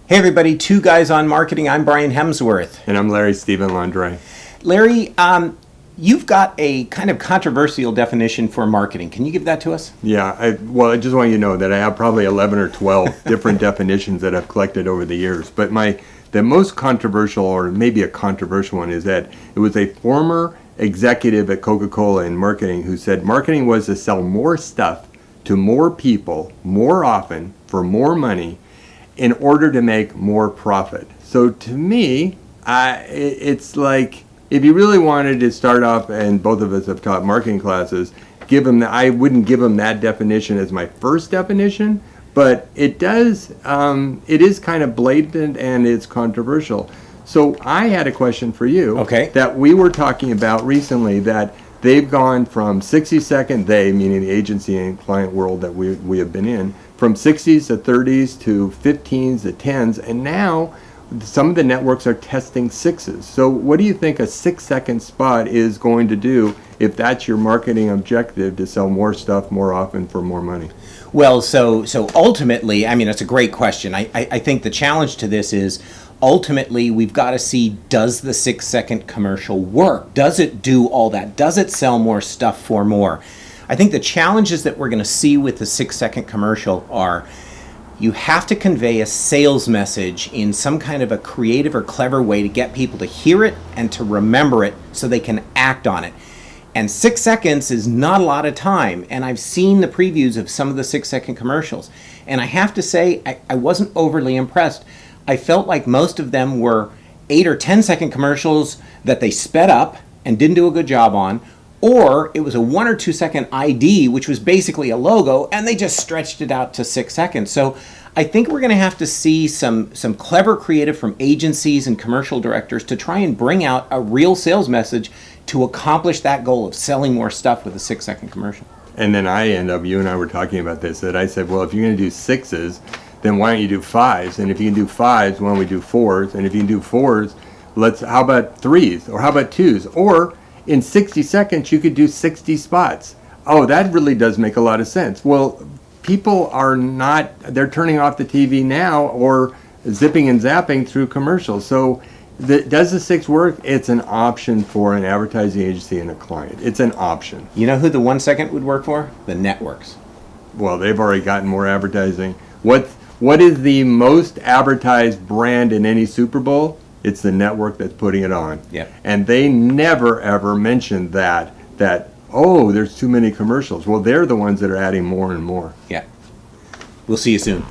Hey everybody, Two Guys on Marketing. I'm Brian Hemsworth. And I'm Larry Stephen Landre. Larry, you've got a kind of controversial definition for marketing. Can you give that to us? Yeah, I just want you to know that I have probably 11 or 12 different definitions that I've collected over the years. But the most controversial, or maybe a controversial one, is that it was a former executive at Coca-Cola in marketing who said marketing was to sell more stuff to more people, more often, for more money, in order to make more profit. So to me, it's like, if you really wanted to start off, and both of us have taught marketing classes, I wouldn't give them that definition as my first definition, but it is kind of blatant and it's controversial. So I had a question for you. Okay. That we were talking about recently, that they've gone from 60-second, they, meaning the agency and client world that we have been in, from 60s to 30s to 15s to 10s, and now some of the networks are testing 6s. So what do you think a 6-second spot is going to do if that's your marketing objective, to sell more stuff more often for more money? Well, so ultimately, I mean, it's a great question. I think the challenge to this is, ultimately, we've got to see, does the 6-second commercial work? Does it do all that? Does it sell more stuff for more? I think the challenges that we're going to see with the 6-second commercial are, you have to convey a sales message in some kind of a creative or clever way to get people to hear it and to remember it so they can act on it. And 6 seconds is not a lot of time. And I've seen the previews of some of the 6-second commercials. And I have to say, I wasn't overly impressed. I felt like most of them were 8 or 10-second commercials that they sped up and didn't do a good job on, or it was a 1 or 2 second ID, which was basically a logo, and they just stretched it out to 6 seconds. So I think we're going to have to see some clever creative from agencies and commercial directors to try and bring out a real sales message to accomplish that goal of selling more stuff with a 6-second commercial. And then you and I were talking about this, that I said, well, if you're going to do 6s, then why don't you do 5s? And if you can do 5s, why don't we do 4s? And if you can do 4s, how about 3s? Or how about 2s? Or in 60 seconds, you could do 60 spots. Oh, that really does make a lot of sense. Well, people they're turning off the TV now or zipping and zapping through commercials. So does the 6 work? It's an option for an advertising agency and a client. It's an option. You know who the 1 second would work for? The networks. Well, they've already gotten more advertising. What is the most advertised brand in any Super Bowl? It's the network that's putting it on. Yeah. And they never ever mentioned that oh, there's too many commercials. Well, they're the ones that are adding more and more. Yeah. We'll see you soon.